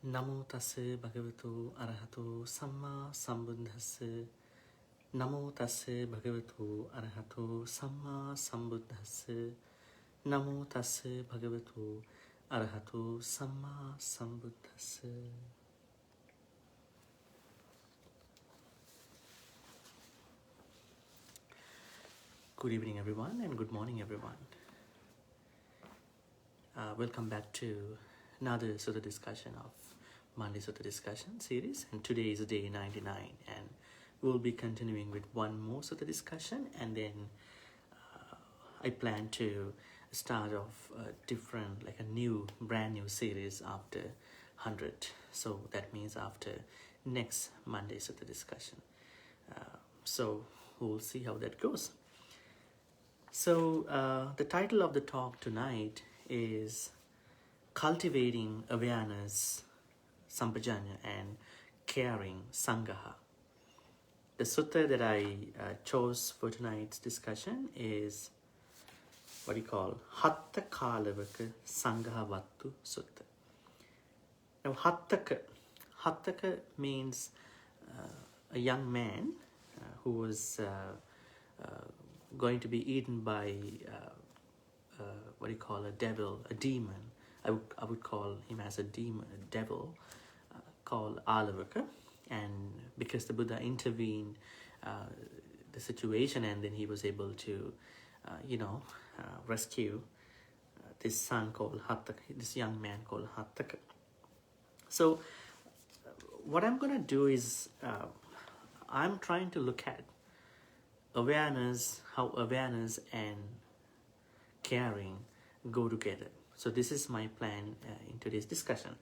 Namo tassa bhagavato arahato samma sambuddhassa. Namo tassa bhagavato arahato samma sambuddhassa. Namo tassa bhagavato arahato samma sambuddhassa. Good evening, everyone, and good morning, everyone. Welcome back to another Sutta discussion of Monday Sutta discussion series, and today is day 99, and we'll be continuing with one more Sutta discussion, and then I plan to start off a different, like a brand new series after 100. So that means after next Monday Sutta discussion. So we'll see how that goes. So the title of the talk tonight is Cultivating Awareness, Sampajanya, and Caring, Saṅgaha. The sutta that I chose for tonight's discussion is what you call Hatthakālavaka Saṅgahavatthu Sutta. Now, Hatthaka means a young man who was going to be eaten by a devil, a demon. I would call him as a demon, a devil called Alavaka. And because the Buddha intervened the situation, and then he was able to, rescue this son called Hatthaka, this young man called Hatthaka. So what I'm going to do is I'm trying to look at awareness, how awareness and caring go together. So this is my plan in today's discussion.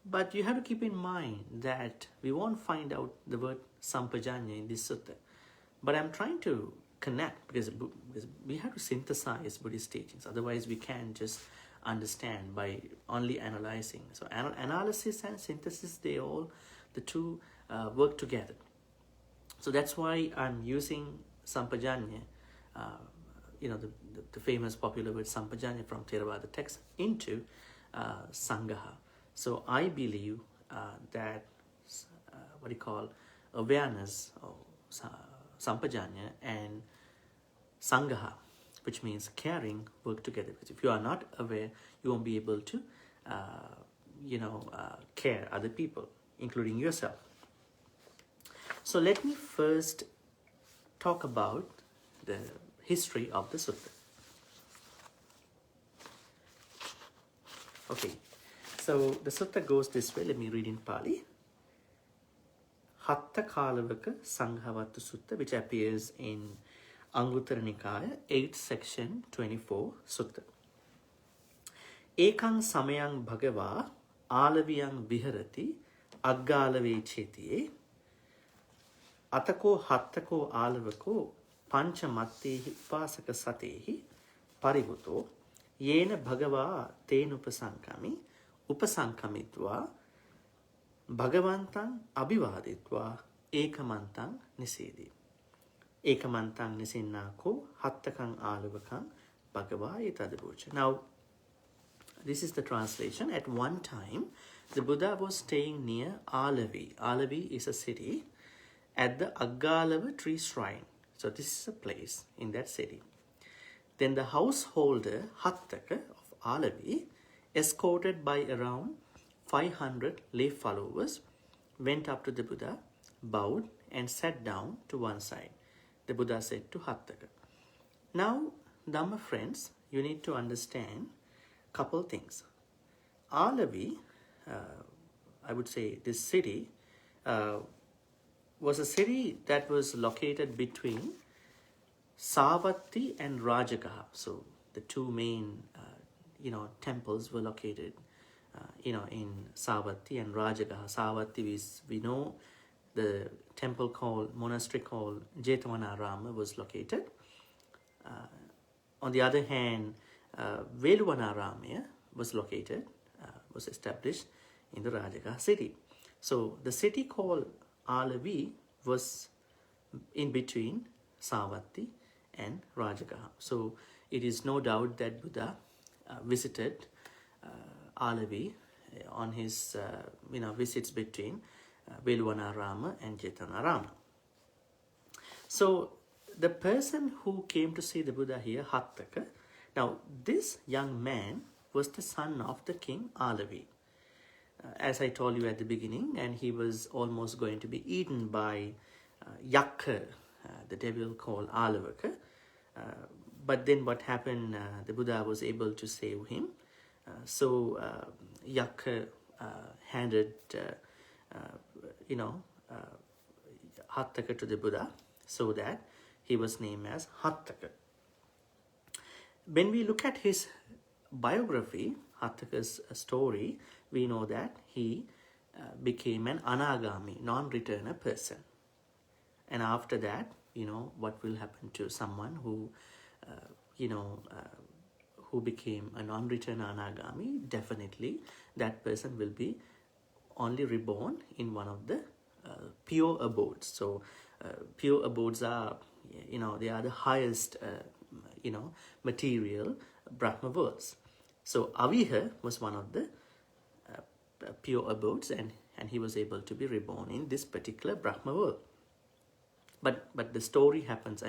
But you have to keep in mind that we won't find out the word sampajanya in this sutta. But I'm trying to connect because we have to synthesize Buddhist teachings. Otherwise, we can't just understand by only analyzing. So analysis and synthesis, the two work together. So that's why I'm using sampajanya, the famous popular word sampajanya from Theravada text into Saṅgaha. So I believe that awareness or sampajanya and Saṅgaha, which means caring, work together. Because if you are not aware, you won't be able to care other people, including yourself. So let me first talk about the history of the sutta. Okay, so the sutta goes this way. Let me read in Pali. Hatthakālavaka Saṅgahavatthu Sutta, which appears in Anguttara Nikaya, 8th section, 24 Sutta. Ekang samayang bhagavā ālaviyang viharati aggālave chetiye atako hattako ālavako pancha mattehi upasaka satehi parivuto yena bhagavā tenupasankami upasankamitva bhagavantang abhivāditva ekamantang nisedi. Ekamantang nisinnako hattakang ālavakang bhagavā etadabucha. Now, this is the translation. At one time, the Buddha was staying near Alavi. Alavi is a city at the Aggalava tree shrine. So this is a place in that city. Then the householder Hatthaka of Alavi, escorted by around 500 lay followers, went up to the Buddha, bowed, and sat down to one side. The Buddha said to Hatthaka, "Now, Dhamma friends, you need to understand a couple things. Alavi, I would say this city, was a city that was located between Savatthi and Rajagaha. So the two main, temples were located, in Savatthi and Rajagaha. Savatthi, we know the monastery called Jetavana was located. On the other hand, Veluvanarama was established in the Rajagaha city. So the city called Alavi was in between Savatthi and Rajagaha. So it is no doubt that Buddha visited Alavi on his visits between Velvanarama and Jetanarama. So the person who came to see the Buddha here, Hatthaka, now this young man was the son of the king Alavi. As I told you at the beginning, and he was almost going to be eaten by Yakka, the devil called Alavaka. But then what happened, the Buddha was able to save him. So Yakka handed, Hatthaka to the Buddha, so that he was named as Hatthaka. When we look at his biography, Hatthaka's story, we know that he became an anagami, non-returner person. And after that, what will happen to someone who, who became a non-returner anagami? Definitely, that person will be only reborn in one of the pure abodes. So, pure abodes are, they are the highest, material Brahma worlds. So, Aviha was one of the pure abodes, and he was able to be reborn in this particular Brahma world. But the story happens,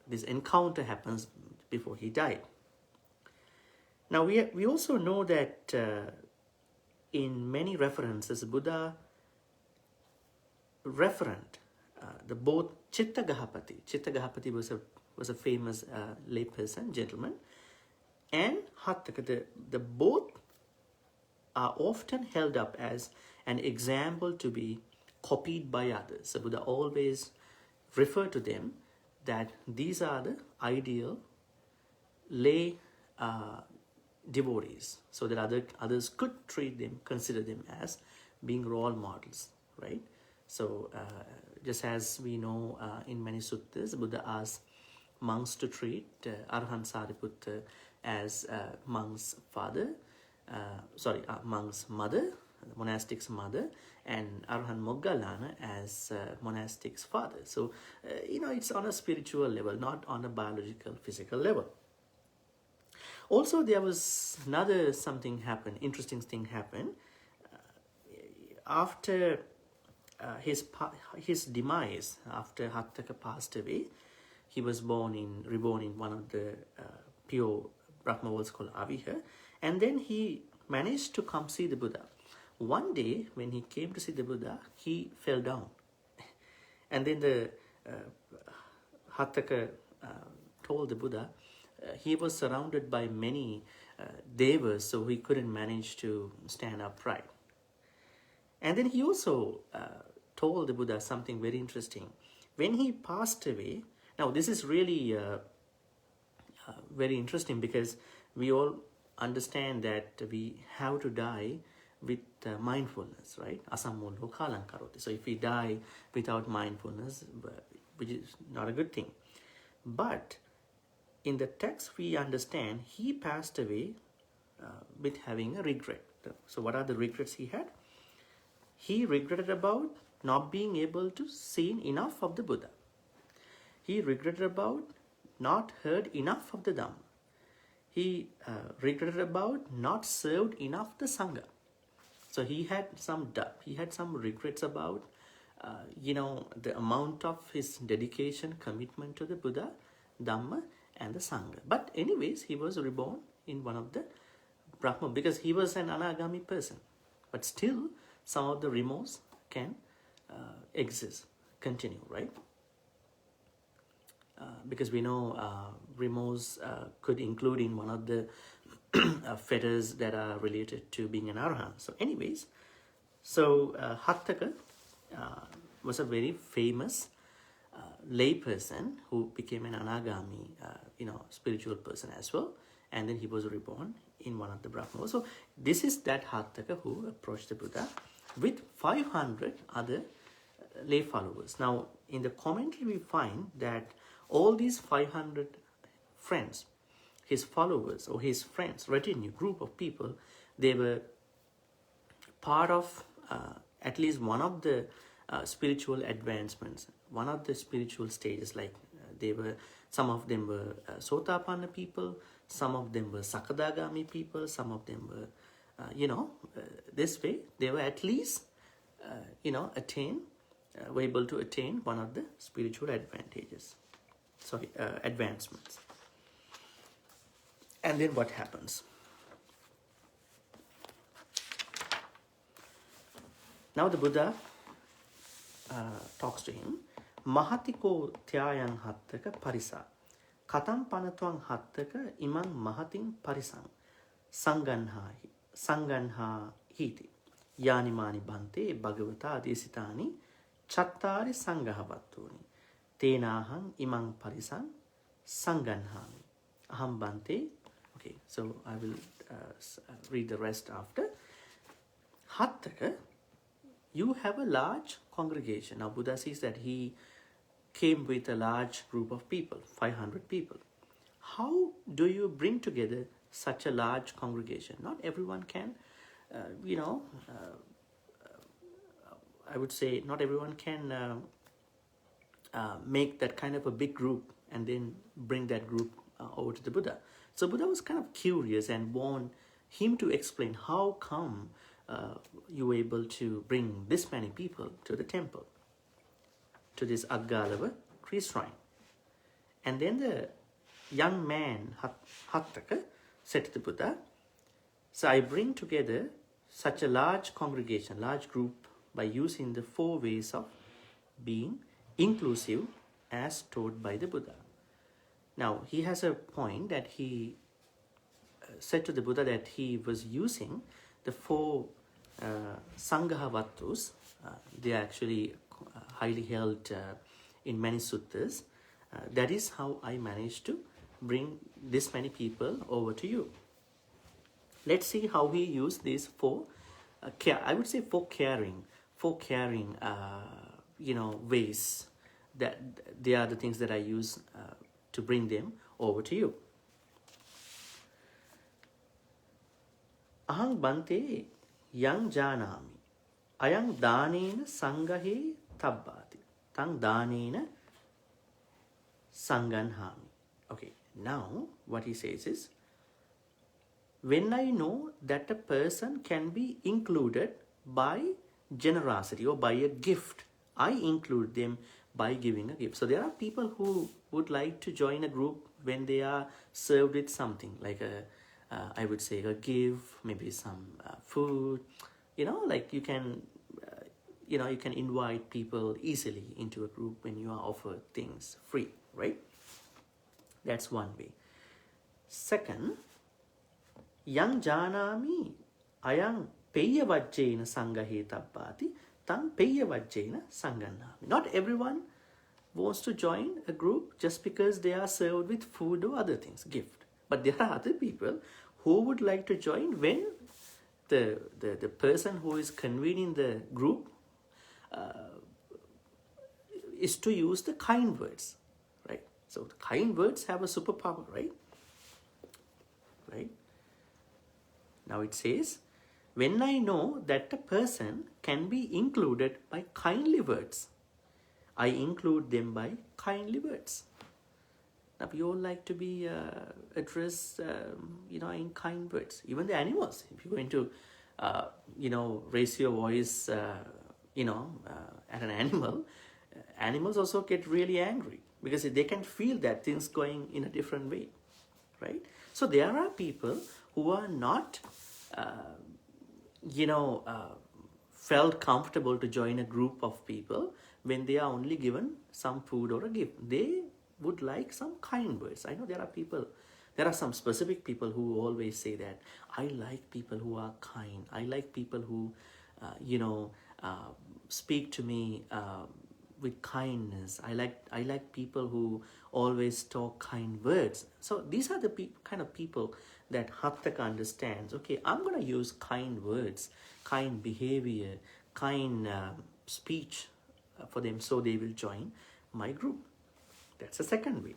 this encounter happens before he died. Now we also know that in many references, Buddha referenced the both Chittagahapati. Chittagahapati was a famous layperson, gentleman, and Hatthaka. The both are often held up as an example to be copied by others. So Buddha always referred to them that these are the ideal lay devotees, so that others could consider them as being role models, right? So just as we know in many suttas, Buddha asked monks to treat Arahant Sariputta as monk's father, monk's mother, monastic's mother, and Arahant Moggallana as monastic's father. So, it's on a spiritual level, not on a biological, physical level. Also, there was interesting thing happened. After his demise, after Hatthaka passed away, he was reborn in one of the pure Brahma worlds called Aviha, and then he managed to come see the Buddha. One day, when he came to see the Buddha, he fell down. And then the Hatthaka told the Buddha he was surrounded by many devas, so he couldn't manage to stand upright. And then he also told the Buddha something very interesting. When he passed away, now this is really very interesting, because we all understand that we have to die with mindfulness, right? Asammo kalam karoti. So if we die without mindfulness, which is not a good thing. But in the text we understand he passed away with having a regret. So what are the regrets he had? He regretted about not being able to see enough of the Buddha. He regretted about not heard enough of the Dhamma. He regretted about not served enough the Sangha. So he had some regrets about, the amount of his dedication, commitment to the Buddha, Dhamma, and the Sangha. But anyways, he was reborn in one of the Brahma, because he was an anagami person. But still, some of the remorse can continue, right? Because we know remorse could include in one of the fetters that are related to being an arahant. So anyways, Hatthaka was a very famous lay person who became an anagami, spiritual person as well. And then he was reborn in one of the Brahmas. So this is that Hatthaka who approached the Buddha with 500 other lay followers. Now, in the commentary we find that all these 500 friends, his followers or his friends, retinue, group of people, they were part of at least one of the spiritual advancements, one of the spiritual stages. Like some of them were Sotapanna people, some of them were Sakadagami people, some of them were this way they were at least, were able to attain one of the spiritual advancements. And then what happens? Now the Buddha talks to him. Mahatiko tyayang hattaka parisa. Katam panatuang hattaka imang mahating parisang. Saṅgahavatthu hiti. Yani mani bante bhagavata desitani chattari Saṅgahavattuni. Tenahang imang parisang Saṅgahami. Aham bante. Okay, so I will read the rest after. Hatthaka, you have a large congregation. Now Buddha says that he came with a large group of people, 500 people. How do you bring together such a large congregation? Not everyone can, I would say not everyone can make that kind of a big group and then bring that group over to the Buddha. So Buddha was kind of curious and wanted him to explain how come you were able to bring this many people to the temple, to this Aggalava tree shrine. And then the young man, Hatthaka, said to the Buddha, so I bring together such a large congregation, large group, by using the 4 ways of being inclusive as taught by the Buddha. Now, he has a point that he said to the Buddha that he was using the 4 Saṅgahavatthu's. They are actually highly held in many suttas. That is how I managed to bring this many people over to you. Let's see how he used these 4 I would say 4 caring ways. That they are the things that I use to bring them over to you. Ahang bante yang janami ayang danena sangahe tabbati tang danena Saṅgahami. Okay, now what he says is, when I know that a person can be included by generosity or by a gift, I include them by giving a gift. So there are people who would like to join a group when they are served with something like I would say a gift, maybe some food. Like you can invite people easily into a group when you are offered things free, right? That's one way. Second, yang janami ayang peyyavajjena sangahe tabbati tang peyyavajjena Saṅgahami. Not everyone wants to join a group just because they are served with food or other things, gift. But there are other people who would like to join when the person who is convening the group is to use the kind words, right? So the kind words have a superpower, right? Right? Now it says, when I know that a person can be included by kindly words, I include them by kindly words. Now we all like to be addressed, in kind words. Even the animals. If you're going to, raise your voice, at an animal, animals also get really angry because they can feel that things going in a different way, right? So there are people who are not, felt comfortable to join a group of people when they are only given some food or a gift. They would like some kind words. I know there are some specific people who always say that, I like people who are kind. I like people who, speak to me with kindness. I like people who always talk kind words. So these are the kind of people that Hatthaka understands. Okay, I'm going to use kind words, kind behavior, kind speech for them, so they will join my group. That's the second way.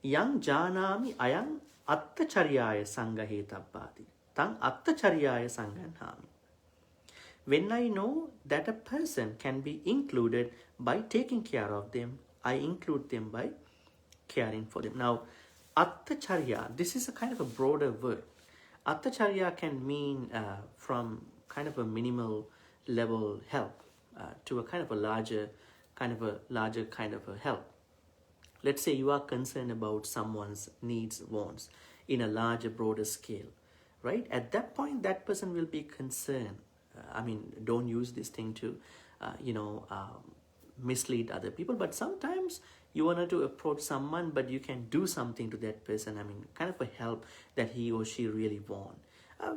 Yang janami ayang attacharyaya sangahe tabbati tang attacharyaya Saṅgahami. When I know that a person can be included by taking care of them, I include them by caring for them. Now, attacharya, this is a kind of a broader word. Attacharya can mean from kind of a minimal level help to a kind of a larger kind of a help. Let's say you are concerned about someone's needs, wants in a larger, broader scale, right? At that point, that person will be concerned. Don't use this thing to, mislead other people. But sometimes you wanted to approach someone, but you can do something to that person. Kind of a help that he or she really want.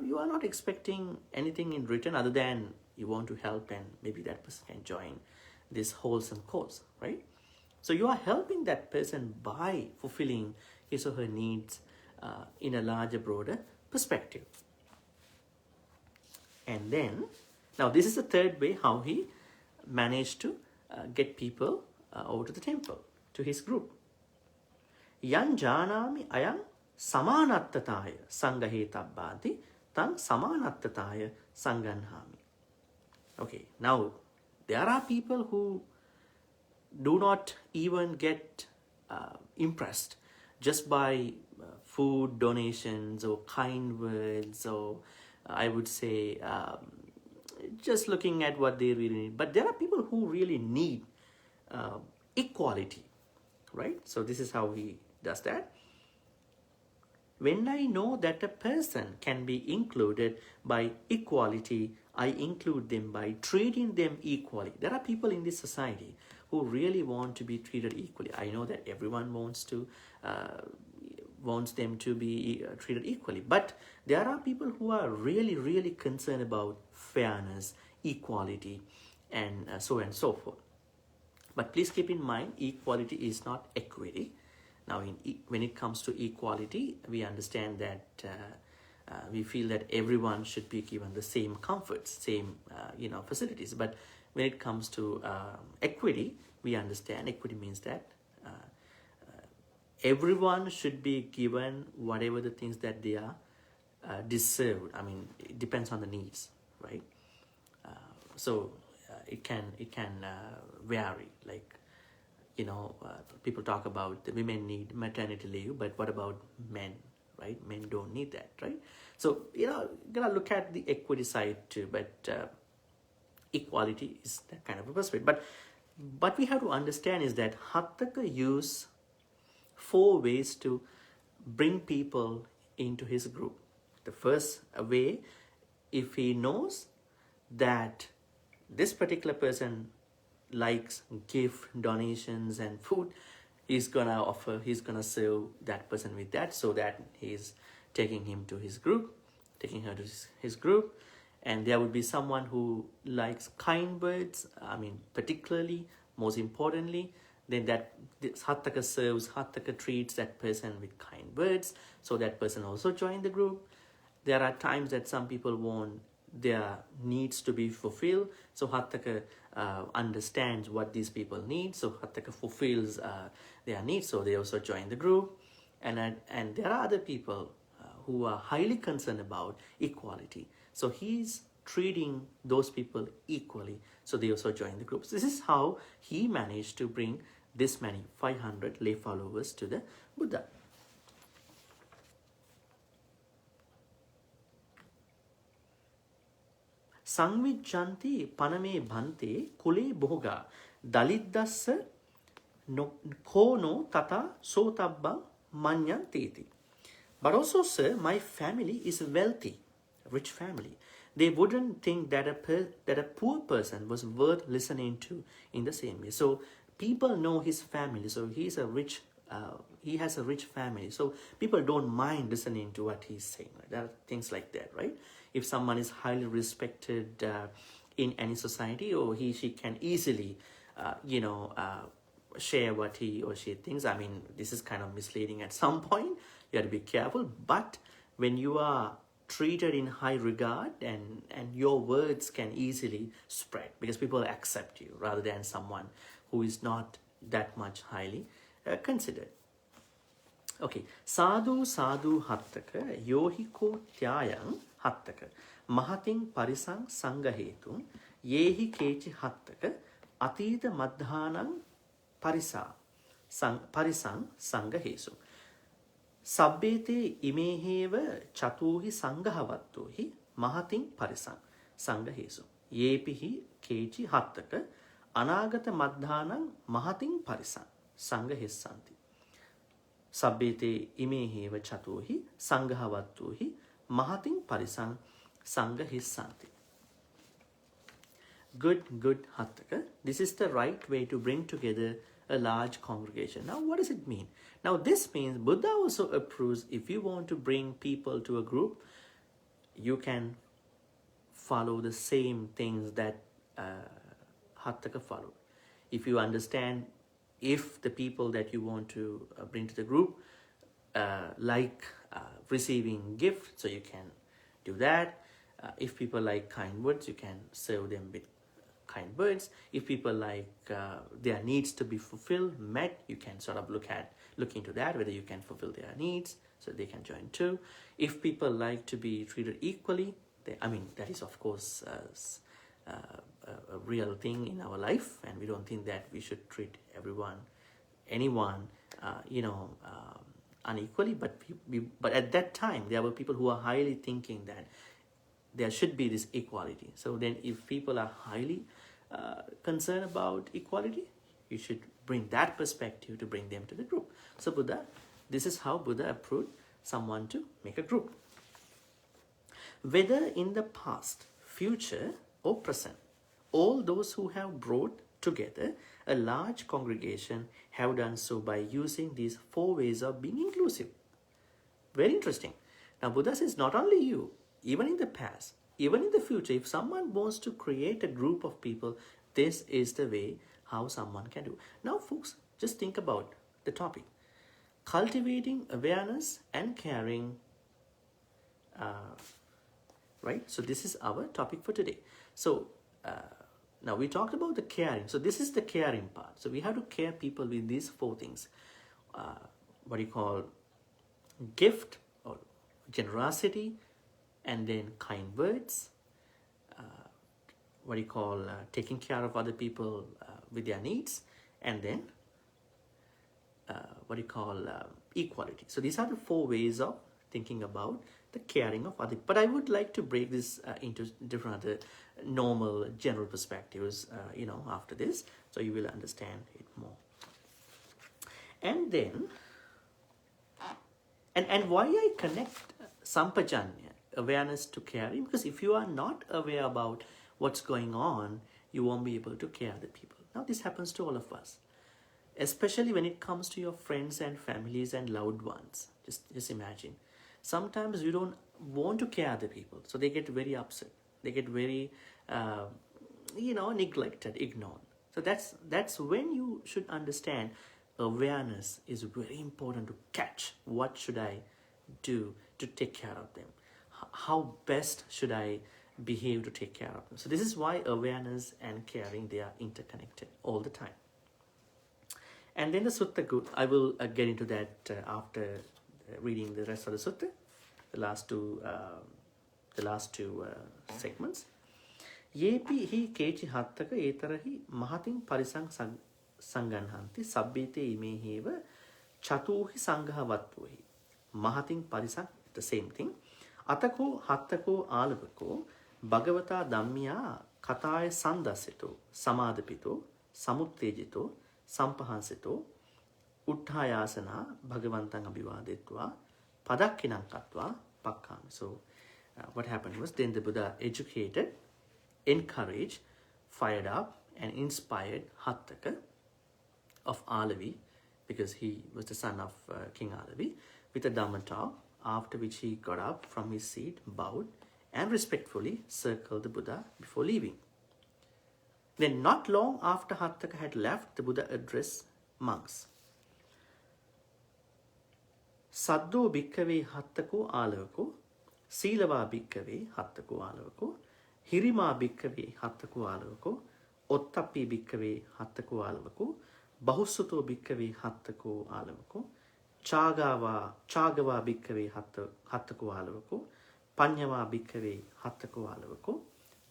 You are not expecting anything in return other than you want to help, and maybe that person can join this wholesome cause, right? So you are helping that person by fulfilling his or her needs in a larger, broader perspective. And then, now this is the third way how he managed to get people over to the temple, to his group. Yan janami ayam samanattataya sangahetabhati tang samanattataya sanganhami. Okay, now there are people who do not even get impressed just by food donations or kind words, or I would say just looking at what they really need. But there are people who really need equality, right? So this is how he does that. When I know that a person can be included by equality, I include them by treating them equally. There are people in this society who really want to be treated equally. I know that everyone wants them to be treated equally, but there are people who are really, really concerned about fairness, equality, and so on and so forth. But please keep in mind, equality is not equity. Now, when it comes to equality, we understand that we feel that everyone should be given the same comforts, same facilities. But when it comes to equity, we understand equity means that everyone should be given whatever the things that they are deserved. It depends on the needs, right? So it can vary. Like, people talk about the women need maternity leave, but what about men, right? Men don't need that, right? So, gotta look at the equity side too, but equality is that kind of a perspective. But what we have to understand is that Hatthaka used 4 ways to bring people into his group. The first way, if he knows that this particular person likes gift, donations, and food, he's gonna serve that person with that, so that he's taking him to his group, taking her to his group. And there would be someone who likes kind words, particularly, most importantly, then that this Hatthaka treats that person with kind words, so that person also join the group. There are times that some people want their needs to be fulfilled, so Hatthaka understands what these people need, so Hatthaka fulfills their needs, so they also join the group. And there are other people who are highly concerned about equality, so he's treating those people equally, so they also join the group. So this is how he managed to bring this many 500 lay followers to the Buddha. Samvijjanti paname bhante kule bhoga daliddassa kono tata sotabbang manyanteti. But also, sir, my family is wealthy, rich family. They wouldn't think that a poor person was worth listening to in the same way. So people know his family. So he has a rich family. So people don't mind listening to what he's saying. There are things like that, right? If someone is highly respected in any society, or she can easily, share what he or she thinks. This is kind of misleading at some point. You have to be careful. But when you are treated in high regard, and your words can easily spread, because people accept you rather than someone who is not that much highly considered. Okay, sadhu sadhu Hatthaka yohiko tyayang Hatthaka mahating parisang Saṅgahetum yehi kechi Hatthaka atita madhanang parisang Saṅgahesu. Sabbete imeheva chatuhi Saṅgahavatthu mahatin parisang Saṅgahesu. Yepihi kechi hattaka anagata madhanang mahatin parisang Saṅgahessanti. Sabbete imeheva chatuhi Saṅgahavatthu mahatin parisang Saṅgahessanti. Good, Hatthaka. This is the right way to bring together a large congregation. Now, what does it mean? Now, this means Buddha also approves if you want to bring people to a group, you can follow the same things that Hatthaka followed. If you understand if the people that you want to bring to the group like receiving gifts, so you can do that. If people like kind words, you can serve them with kind words. If people like their needs to be fulfilled, met, you can sort of look into that, whether you can fulfill their needs, so they can join too. If people like to be treated equally, that is of course a real thing in our life, and we don't think that we should treat anyone unequally, but at that time there were people who are highly thinking that there should be this equality. So then if people are highly concerned about equality, you should bring that perspective to bring them to the group. So this is how Buddha approved someone to make a group. Whether in the past, future or present, all those who have brought together a large congregation have done so by using these 4 ways of being inclusive. Very interesting. Now Buddha says not only you, even in the past, even in the future, if someone wants to create a group of people, this is the way how someone can do. Now folks, just think about the topic. Cultivating awareness and caring. Right? So this is our topic for today. So now we talked about the caring. So this is the caring part. So we have to care people with these 4 things. What you call gift or generosity, and then kind words, taking care of other people with their needs, and then equality. So these are the 4 ways of thinking about the caring of others. But I would like to break this into different other normal general perspectives, after this, so you will understand it more. And then, and why I connect sampajanya, awareness, to caring, because if you are not aware about what's going on, you won't be able to care the people. Now this happens to all of us, especially when it comes to your friends and families and loved ones. Just imagine. Sometimes you don't want to care the people, so they get very upset. They get very, neglected, ignored. So that's when you should understand awareness is very important to catch. What should I do to take care of them? How best should I behave to take care of them? So this is why awareness and caring, they are interconnected all the time. And then the sutta, I will get into that after reading the rest of the sutta, the last two segments. Yepi hi kechi hattaka etarahi mahatin parisang sanganhanti sabbete imeheva chatuhi Saṅgahavatthu mahatin parisang, the same thing. Atako hattako alavako bhagavata dhammya kataya sandasito samadapito samuttejito sampahansito uttayasana bhagavantang abhivadetva padakkinam katva pakkami. So what happened was, then the Buddha educated, encouraged, fired up and inspired Hatthaka of Alavi, because he was the son of King Alavi, with a Dhamma talk, after which he got up from his seat, bowed and respectfully circled the Buddha before leaving. Then not long after Hatthaka had left, the Buddha addressed monks. Saddho bhikkhave hattako alavako, Sīlava bhikkhave hattako alavako, Hirima bhikkhave hattako alavako, Ottappi bhikkhave hattako alavako, Bahussuto bhikkhave hattako alavako, Chāgava bhikkhave hattako alavako, Paññava bhikkhave hattako alavako,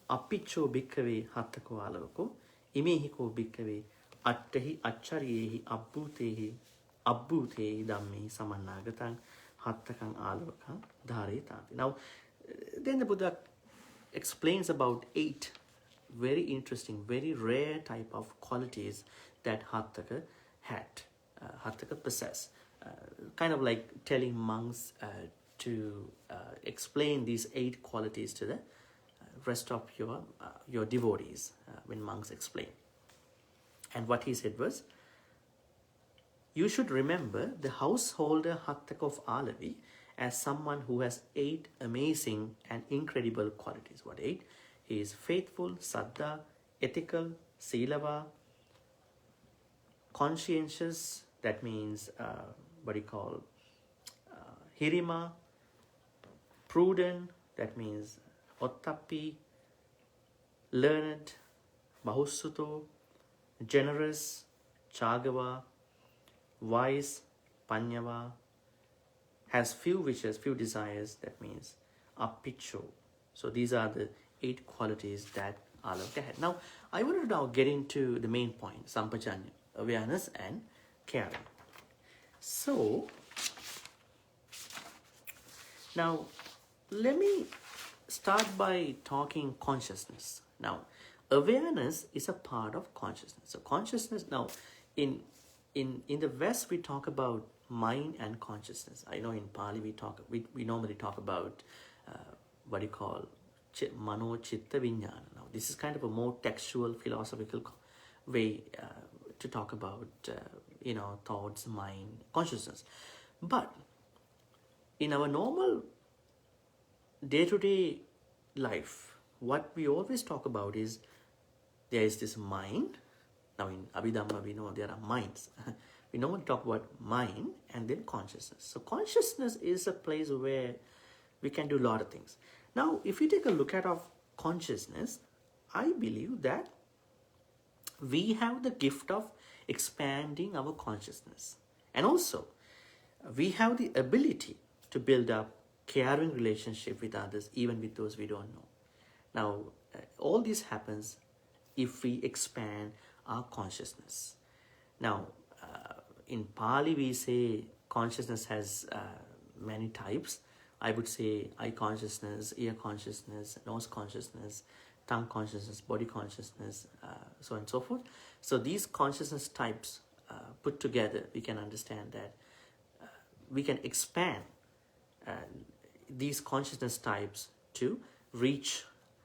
Appicco bhikkhave hattako alavako, Imehiko bhikkhave attahi acchariyehi abbūtehi Dhammē samannāgatang Hatthakālavaka dhāretāti. Now, then the Buddha explains about 8 very interesting, very rare type of qualities that Hatthaka had, Hatthaka possessed. Kind of like telling monks to explain these 8 qualities to the rest of your devotees when monks explain. And what he said was, you should remember the householder Hatthaka of Alavi as someone who has 8 amazing and incredible qualities. What 8? He is faithful, saddha, ethical, silava, conscientious, that means what you call hirima, prudent, that means ottappi, learned, bahussuto, generous, chagava, wise, panyava, has few wishes, few desires, that means appicho. So these are the 8 qualities that Alavaka had. Now, I want to now get into the main point, sampajanya, awareness and caring. So, now, let me start by talking consciousness. Now, awareness is a part of consciousness. So, consciousness, now, in the West, we talk about mind and consciousness. I know in Pali, we normally talk about what you call mano chitta vijnana. Now, this is kind of a more textual, philosophical way to talk about, thoughts, mind, consciousness. But in our normal day-to-day life, what we always talk about is there is this mind. Now in Abhidhamma, we know there are minds. We normally talk about mind and then consciousness. So consciousness is a place where we can do a lot of things. Now, if you take a look at our consciousness, I believe that we have the gift of expanding our consciousness. And also, we have the ability to build up caring relationship with others, even with those we don't know. Now, all this happens if we expand our consciousness. Now, in Pali, we say consciousness has many types. I would say eye consciousness, ear consciousness, nose consciousness, tongue consciousness, body consciousness, so on and so forth. So these consciousness types put together, we can understand that we can expand these consciousness types to reach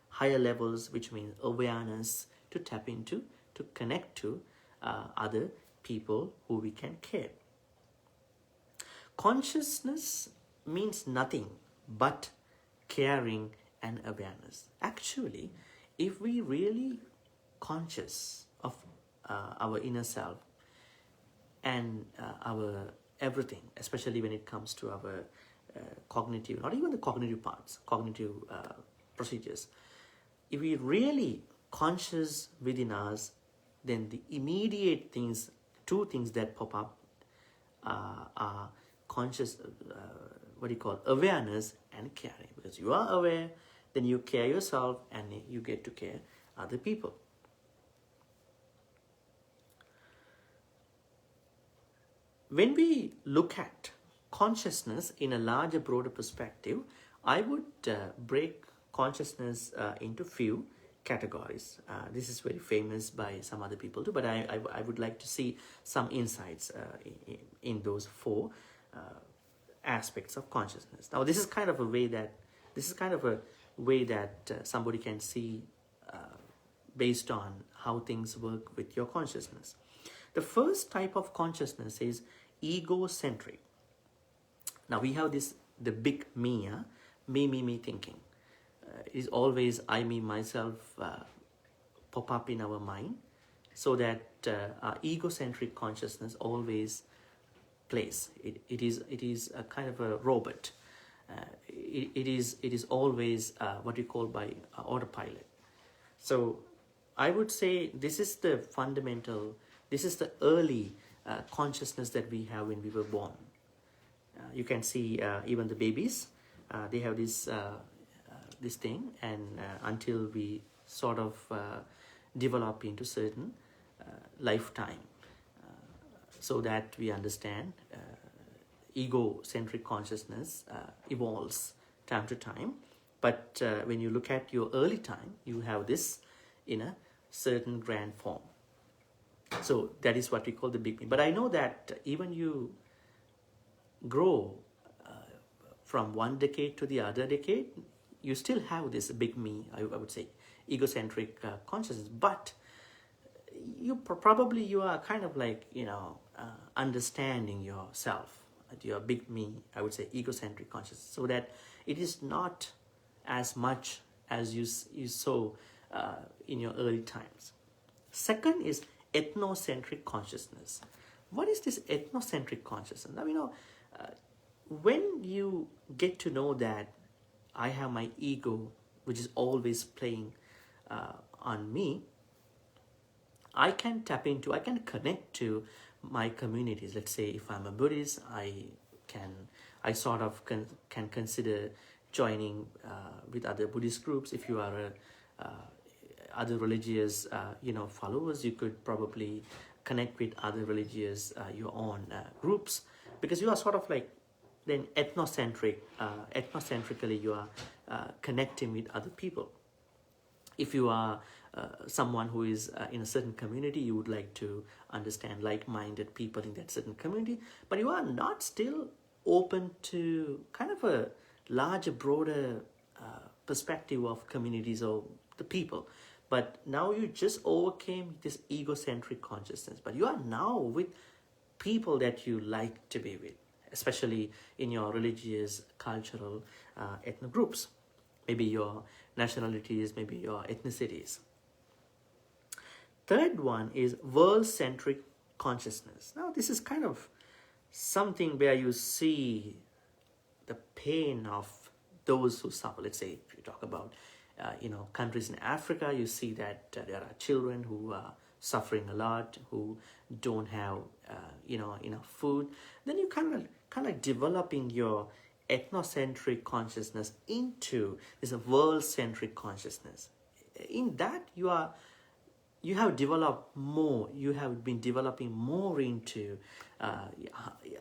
higher levels, which means awareness, to tap into, to connect to other people who we can care. Consciousness means nothing but caring and awareness. Actually, if we really conscious of our inner self and our everything, especially when it comes to our cognitive, not even the cognitive parts, cognitive procedures, if we really conscious within us, then the immediate things, 2 things that pop up are conscious, awareness and caring. Because you are aware, then you care yourself and you get to care other people. When we look at consciousness in a larger, broader perspective, I would break consciousness into few categories. This is very famous by some other people too, but I would like to see some insights in those 4 aspects of consciousness. Now, this is kind of a way that somebody can see based on how things work with your consciousness. The first type of consciousness is egocentric. Now, we have the big me thinking. Is always I, me, myself pop up in our mind, so that our egocentric consciousness always plays. It is a kind of a robot. It is always what we call by autopilot. So I would say this is the fundamental, this is the early consciousness that we have when we were born. You can see even the babies, they have this thing, and until we sort of develop into certain lifetime, so that we understand egocentric consciousness evolves time to time. But when you look at your early time, you have this in a certain grand form. So that is what we call the big me. But I know that even you grow from one decade to the other decade, you still have this big me, I would say, egocentric consciousness. But you probably you are kind of like, understanding yourself, your big me, I would say, egocentric consciousness, so that it is not as much as you saw in your early times. Second is ethnocentric consciousness. What is this ethnocentric consciousness? Now, when you get to know that I have my ego, which is always playing on me, I can connect to my communities. Let's say if I'm a Buddhist, I sort of can consider joining with other Buddhist groups. If you are other religious followers, you could probably connect with other religious your own groups, because you are sort of like then ethnocentrically you are connecting with other people. If you are someone who is in a certain community, you would like to understand like-minded people in that certain community, but you are not still open to kind of a larger, broader perspective of communities or the people. But now you just overcame this egocentric consciousness, but you are now with people that you like to be with, especially in your religious, cultural, ethno groups, maybe your nationalities, maybe your ethnicities. Third one is world-centric consciousness. Now, this is kind of something where you see the pain of those who suffer. Let's say if you talk about countries in Africa, you see that there are children who are suffering a lot, who don't have enough food. Then you kind of like developing your ethnocentric consciousness into this world-centric consciousness. In that you have developed more. You have been developing more into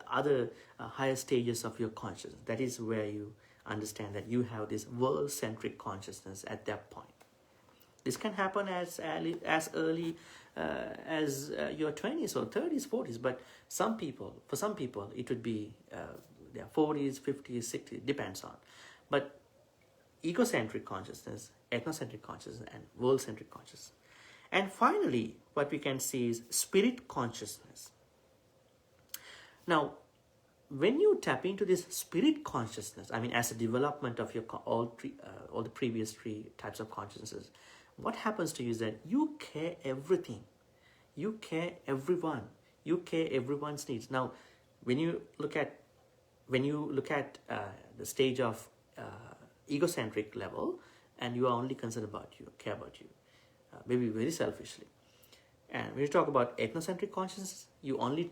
other higher stages of your consciousness. That is where you understand that you have this world-centric consciousness at that point. This can happen as early as your 20s or 30s, 40s. But for some people, it would be their 40s, 50s, 60s, depends on. But egocentric consciousness, ethnocentric consciousness, and world-centric consciousness. And finally, what we can see is spirit consciousness. Now, when you tap into this spirit consciousness, as a development of your all the previous three types of consciousnesses, what happens to you is that you care everything. You care everyone. You care everyone's needs. Now, when you look at the stage of egocentric level, and you are only concerned about you, care about you, maybe very selfishly. And when you talk about ethnocentric consciousness, you only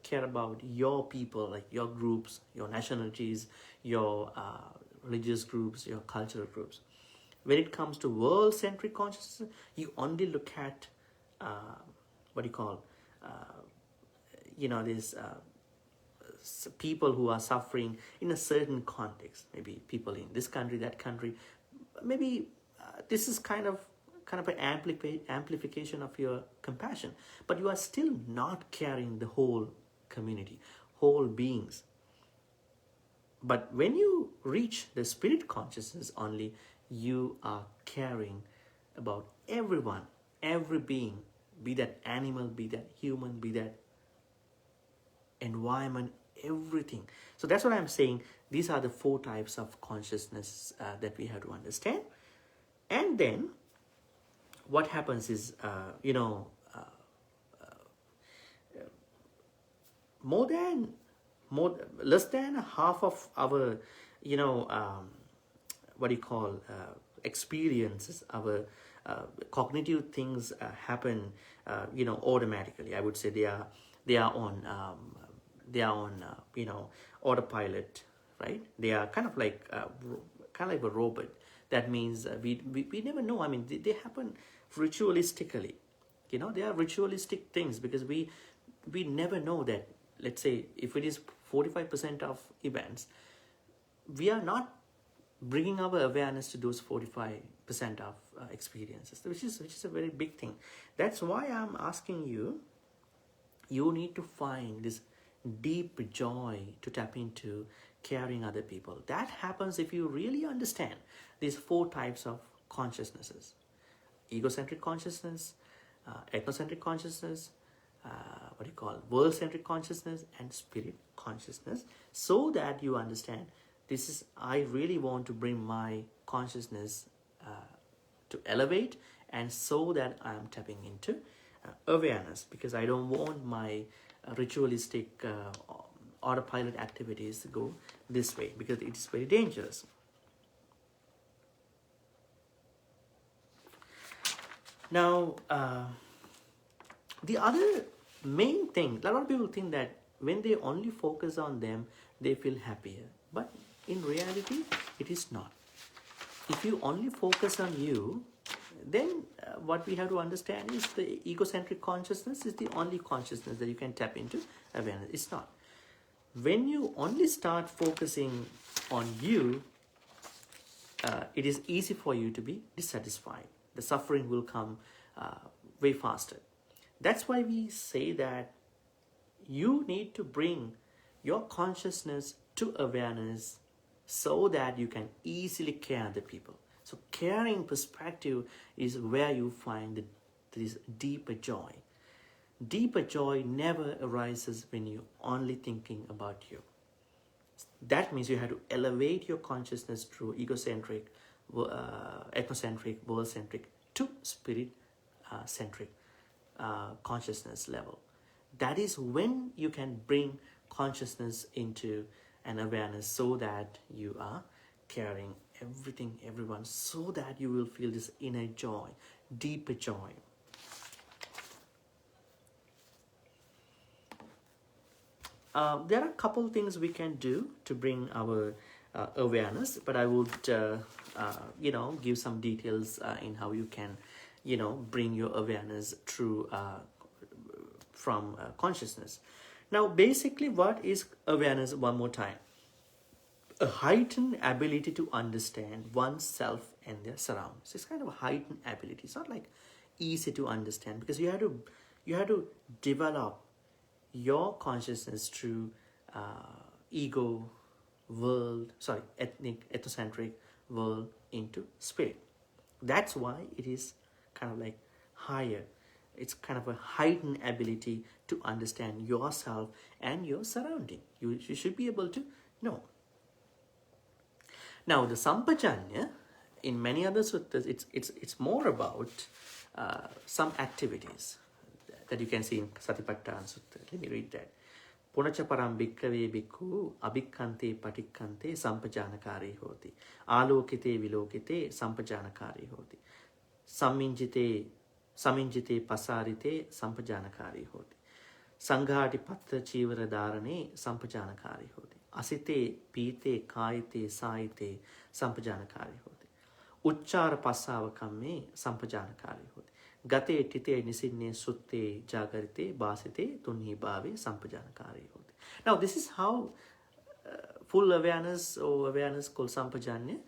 care about your people, like your groups, your nationalities, your religious groups, your cultural groups. When it comes to world-centric consciousness, you only look at people who are suffering in a certain context. Maybe people in this country, that country. Maybe this is kind of an amplification of your compassion, but you are still not carrying the whole community, whole beings. But when you reach the spirit consciousness only, you are caring about everyone, every being, be that animal, be that human, be that environment, everything. So that's what I'm saying. These are the four types of consciousness that we have to understand. And then what happens is, less than half of our, experiences, our cognitive things happen, automatically. I would say they are on autopilot, right? They are kind of like a robot. That means we never know. They happen ritualistically. They are ritualistic things, because we never know that. Let's say if it is 45% of events, we are not bringing our awareness to those 45% of experiences, which is a very big thing. That's why I'm asking you, you need to find this deep joy to tap into caring other people. That happens if you really understand these 4 types of consciousnesses: egocentric consciousness, ethnocentric consciousness, world-centric consciousness, and spirit consciousness, so that you understand this is, I really want to bring my consciousness to elevate, and so that I am tapping into awareness, because I don't want my ritualistic autopilot activities to go this way, because it is very dangerous. Now, the other main thing, a lot of people think that when they only focus on them, they feel happier. But in reality, it is not. If you only focus on you, then what we have to understand is the egocentric consciousness is the only consciousness that you can tap into awareness. It's not. When you only start focusing on you, it is easy for you to be dissatisfied. The suffering will come way faster. That's why we say that you need to bring your consciousness to awareness so that you can easily care other people. So caring perspective is where you find this deeper joy. Deeper joy never arises when you're only thinking about you. That means you have to elevate your consciousness through egocentric, ethnocentric, world-centric to spirit-centric consciousness level. That is when you can bring consciousness into an awareness, so that you are caring everything, everyone, so that you will feel this inner joy, deeper joy. There are a couple things we can do to bring our awareness, but I would, give some details in how you can, bring your awareness through from consciousness. Now, basically, what is awareness? One more time: a heightened ability to understand oneself and their surroundings. It's kind of a heightened ability. It's not like easy to understand, because you have to develop your consciousness through ethnocentric world into spirit. That's why it is kind of like higher. It's kind of a heightened ability to understand yourself and your surrounding. You should be able to know. Now, the Sampajanya, in many other suttas, it's more about some activities that you can see in Satipatthana Sutta. Let me read that. Punacha param bhikkhave bhikkhu abhikkante patikkante sampajanakari hoti. Alokite vilokite sampajanakari hoti. Saminjite pasarite sampajanakari hoti. Sanghati patra chivara dharane sampajanakari hoti. Asite pite kayite saite sampajanakari hoti. Uchchara passavakamme sampajanakari hoti. Gate tite nisinne sutte jagarite basite tunhi bhave sampajanakari hoti. Now, this is how full awareness or awareness called sampajanya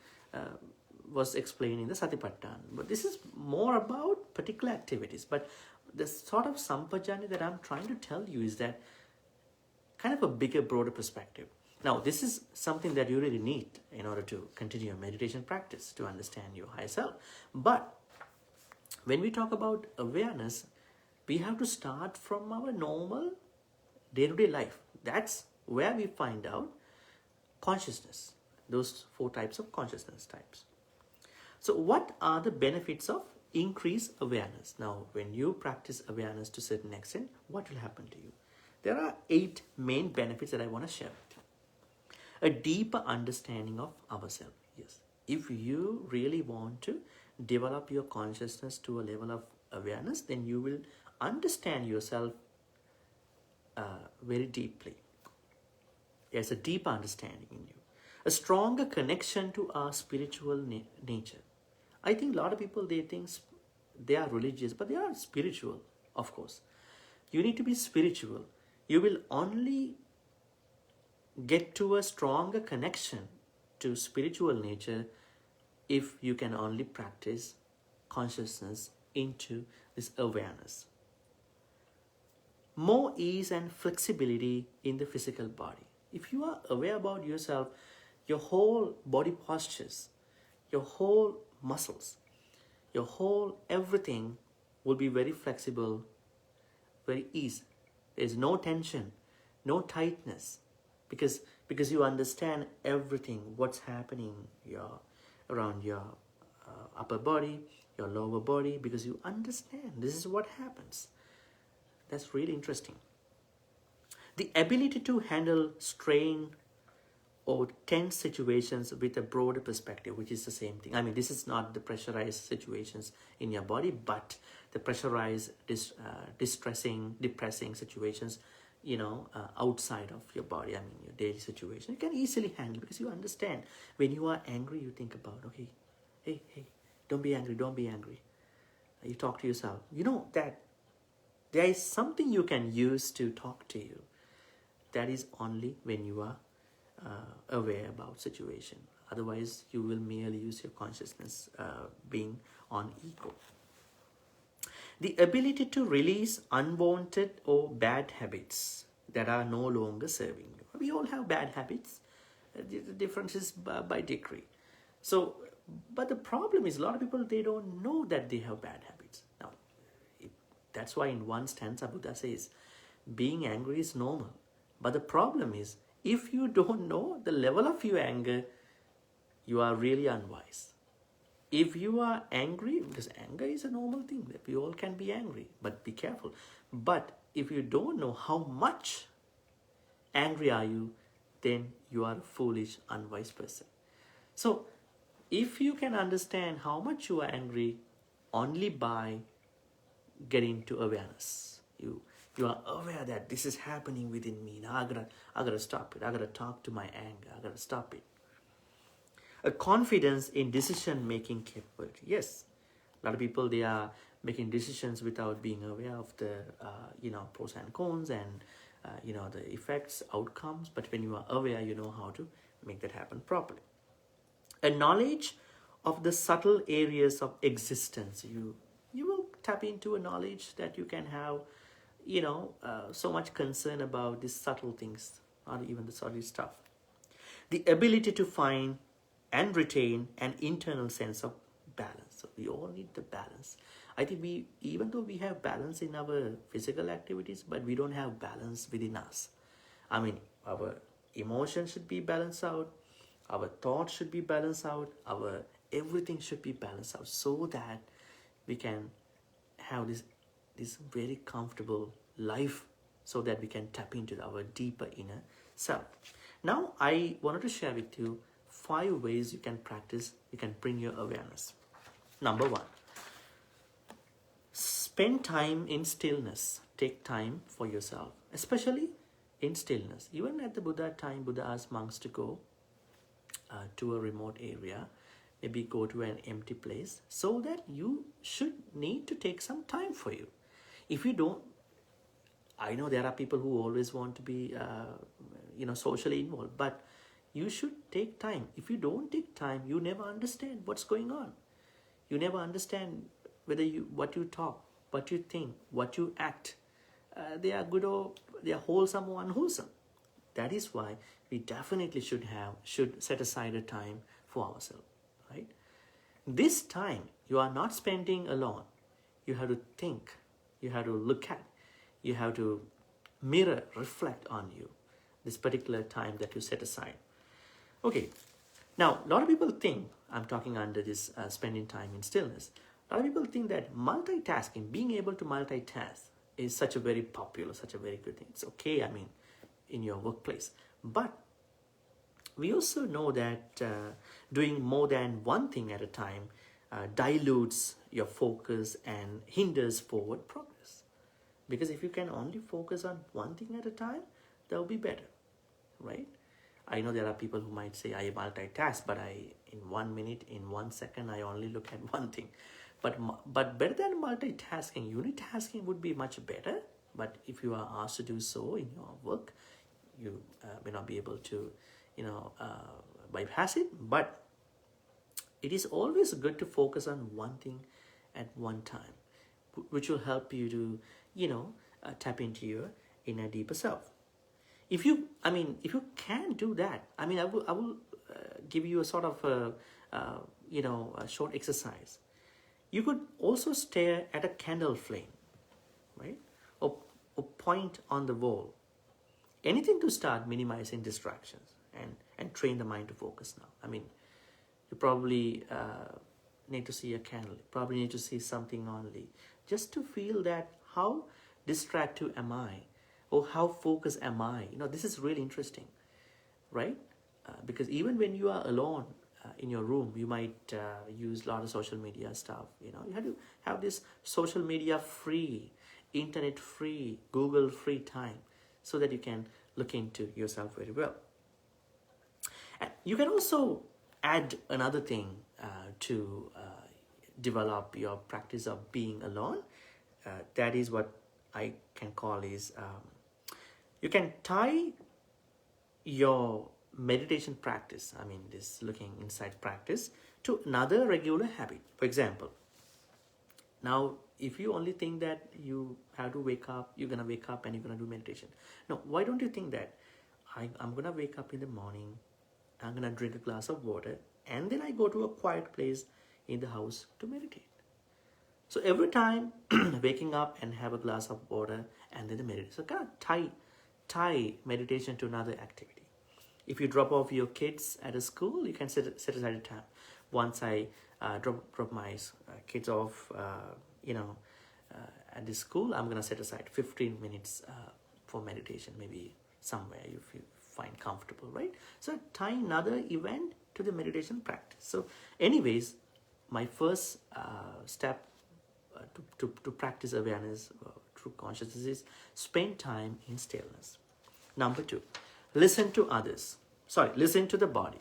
was explained in the Satipatthana. But this is more about particular activities. But the sort of sampajanya that I'm trying to tell you is that kind of a bigger, broader perspective. Now, this is something that you really need in order to continue your meditation practice, to understand your higher self. But when we talk about awareness, we have to start from our normal day-to-day life. That's where we find out consciousness, those 4 types of consciousness types. So what are the benefits of increased awareness? Now, when you practice awareness to a certain extent, what will happen to you? There are 8 main benefits that I want to share with you. A deeper understanding of ourselves. Yes. If you really want to develop your consciousness to a level of awareness, then you will understand yourself very deeply. There's a deeper understanding in you. A stronger connection to our spiritual nature. I think a lot of people, they think they are religious, but they are spiritual, of course. You need to be spiritual. You will only get to a stronger connection to spiritual nature if you can only practice consciousness into this awareness. More ease and flexibility in the physical body. If you are aware about yourself, your whole body postures, your whole muscles, your whole everything will be very flexible, very easy. There's no tension, no tightness, because you understand everything, what's happening around your upper body, your lower body, because you understand this is what happens. That's really interesting. The ability to handle strain or tense situations with a broader perspective, which is the same thing. I mean, this is not the pressurized situations in your body, but the pressurized, distressing, depressing situations, outside of your body. I mean, your daily situation, you can easily handle because you understand. When you are angry, you think about, okay, hey, don't be angry, don't be angry. You talk to yourself. You know that there is something you can use to talk to you. That is only when you are aware about situation. Otherwise, you will merely use your consciousness being on ego. The ability to release unwanted or bad habits that are no longer serving you. We all have bad habits. The difference is by degree. So, but the problem is a lot of people, they don't know that they have bad habits. Now, that's why in one stanza Buddha says, being angry is normal. But the problem is, if you don't know the level of your anger, you are really unwise. If you are angry, because anger is a normal thing, that we all can be angry, but be careful. But if you don't know how much angry are you, then you are a foolish, unwise person. So, if you can understand how much you are angry only by getting to awareness, you are aware that this is happening within me. Now I gotta stop it. I gotta talk to my anger. I gotta stop it. A confidence in decision-making capability. Yes, a lot of people, they are making decisions without being aware of the pros and cons and the effects, outcomes. But when you are aware, you know how to make that happen properly. A knowledge of the subtle areas of existence. You will tap into a knowledge that you can have, so much concern about these subtle things, or even the subtle stuff. The ability to find and retain an internal sense of balance. So we all need the balance. I think even though we have balance in our physical activities, but we don't have balance within us. I mean, our emotions should be balanced out, our thoughts should be balanced out, our everything should be balanced out, so that we can have this very comfortable life, so that we can tap into our deeper inner self. Now, I wanted to share with you 5 ways you can practice, you can bring your awareness. Number 1, spend time in stillness. Take time for yourself, especially in stillness. Even at the Buddha time, Buddha asked monks to go to a remote area, maybe go to an empty place, so that you should need to take some time for you. If you don't, I know there are people who always want to be socially involved, but you should take time. If you don't take time, you never understand what's going on. You never understand whether what you talk, what you think, what you act, they are good or they are wholesome or unwholesome. That is why we definitely should set aside a time for ourselves, right? This time you are not spending alone. You have to think, you have to look at, you have to mirror, reflect on you, this particular time that you set aside. Okay, now a lot of people think, I'm talking under this spending time in stillness, a lot of people think that multitasking, being able to multitask, is such a very popular, such a very good thing. It's okay, I mean, in your workplace. But we also know that doing more than one thing at a time dilutes your focus and hinders forward progress. Because if you can only focus on one thing at a time, that will be better, right? I know there are people who might say, I multitask, but in 1 minute, in 1 second, I only look at one thing. But better than multitasking, unitasking would be much better. But if you are asked to do so in your work, you may not be able to, bypass it, but it is always good to focus on one thing at one time, which will help you to, tap into your inner deeper self. If you can do that, I will give you a sort of a short exercise. You could also stare at a candle flame, right? Or point on the wall. Anything to start minimizing distractions and train the mind to focus now. You probably need to see a candle. You probably need to see something only. Just to feel that how distracted am I? Or how focused am I? This is really interesting, right? Because even when you are alone in your room, you might use a lot of social media stuff. You have to have this social media free, internet free, Google free time, so that you can look into yourself very well. And you can also add another thing to develop your practice of being alone. That is what I can call is, you can tie your meditation practice, this looking inside practice, to another regular habit. For example, now if you only think that you have to wake up, you're going to wake up and you're going to do meditation. No, why don't you think that I'm going to wake up in the morning, I'm going to drink a glass of water, and then I go to a quiet place in the house to meditate. So every time waking up and have a glass of water and then the meditation. So kind of tie meditation to another activity. If you drop off your kids at a school, you can set aside a time. Once I drop my kids off, at the school, I'm going to set aside 15 minutes for meditation, maybe somewhere you find comfortable, right? So tie another event to the meditation practice. So anyways, my first step to practice awareness, true consciousness, is spend time in stillness. Number 2, listen to others. Listen to the body.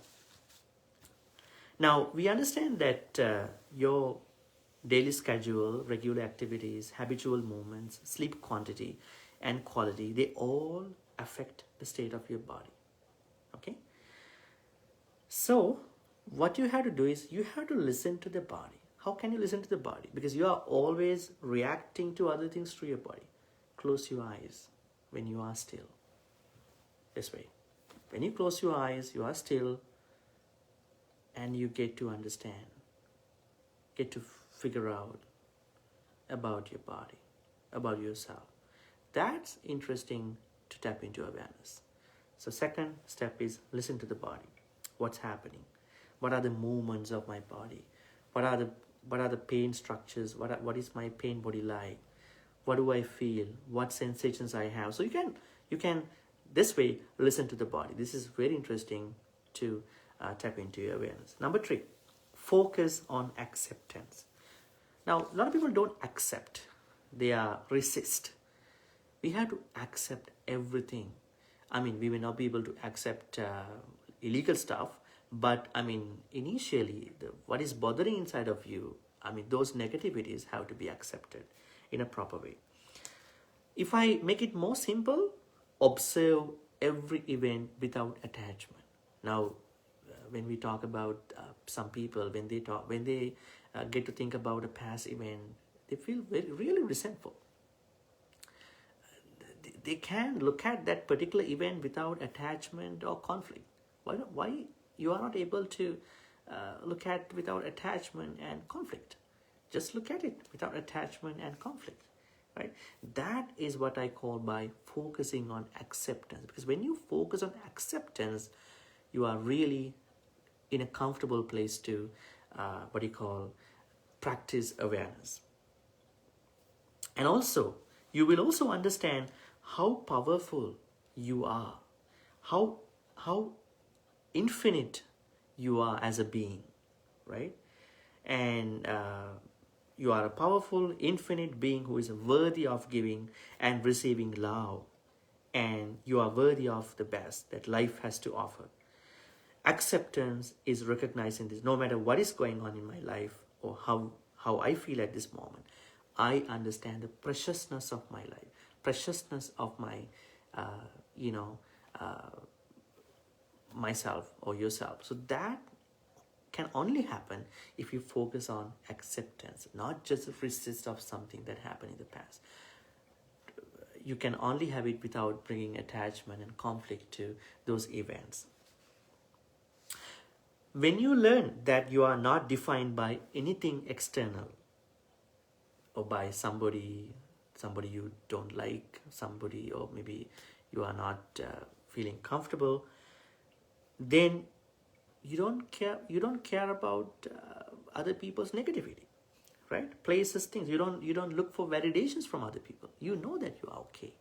Now, we understand that your daily schedule, regular activities, habitual movements, sleep quantity and quality, they all affect the state of your body. Okay? So, what you have to do is you have to listen to the body. How can you listen to the body? Because you are always reacting to other things through your body. Close your eyes when you are still. This way. When you close your eyes, you are still, and you get to understand, get to figure out about your body, about yourself. That's interesting to tap into awareness. So second step is listen to the body. What's happening? What are the movements of my body? What are the pain structures? What is my pain body like? What do I feel? What sensations I have? So you can this way listen to the body. This is very interesting to tap into your awareness. Number 3, focus on acceptance. Now, a lot of people don't accept. They are resist. We have to accept everything. We may not be able to accept illegal stuff, but initially, what is bothering inside of you, those negativities have to be accepted in a proper way. If I make it more simple, observe every event without attachment. Now, when we talk about some people, when they get to think about a past event, they feel really resentful. They can look at that particular event without attachment or conflict. Why you are not able to look at without attachment and conflict? Just look at it without attachment and conflict. Right? That is what I call by focusing on acceptance. Because when you focus on acceptance, you are really in a comfortable place to practice awareness. And also, you will also understand how powerful you are, how infinite you are as a being, right? And you are a powerful, infinite being who is worthy of giving and receiving love. And you are worthy of the best that life has to offer. Acceptance is recognizing this. No matter what is going on in my life or how I feel at this moment, I understand the preciousness of my life, preciousness of my, myself or yourself. So that can only happen if you focus on acceptance, not just resist of something that happened in the past. You can only have it without bringing attachment and conflict to those events. When you learn that you are not defined by anything external, or by somebody you don't like, somebody, or maybe you are not feeling comfortable, then you don't care about other people's negativity, right? Places, things. You don't look for validations from other people. You know that you are okay.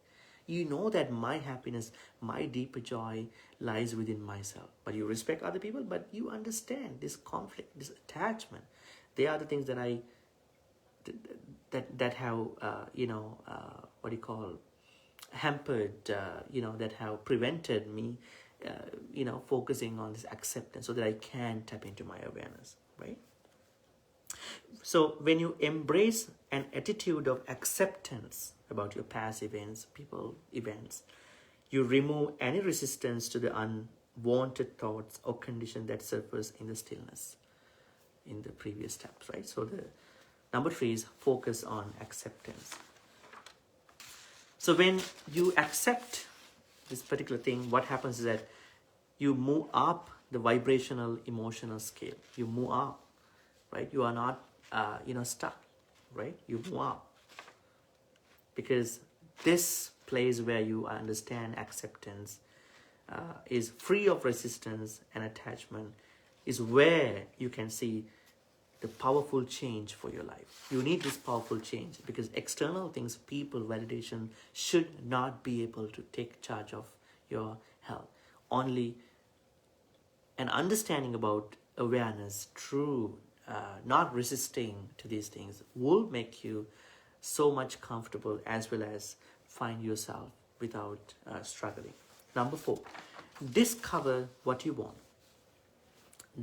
You know that my happiness, my deeper joy lies within myself. But you respect other people, but you understand this conflict, this attachment. They are the things that that have hampered, that have prevented me focusing on this acceptance, so that I can tap into my awareness, right? So when you embrace an attitude of acceptance about your past events, people, events, you remove any resistance to the unwanted thoughts or conditions that surface in the stillness in the previous steps, right? So the number 3 is focus on acceptance. So when you accept this particular thing, what happens is that you move up the vibrational emotional scale. You move up, right? You are not stuck, right? You move up, because this place where you understand acceptance is free of resistance and attachment, is where you can see the powerful change for your life. You need this powerful change, because external things, people, validation should not be able to take charge of your health. Only an understanding about awareness, true, not resisting to these things, will make you so much comfortable, as well as find yourself without struggling. Number 4, discover what you want.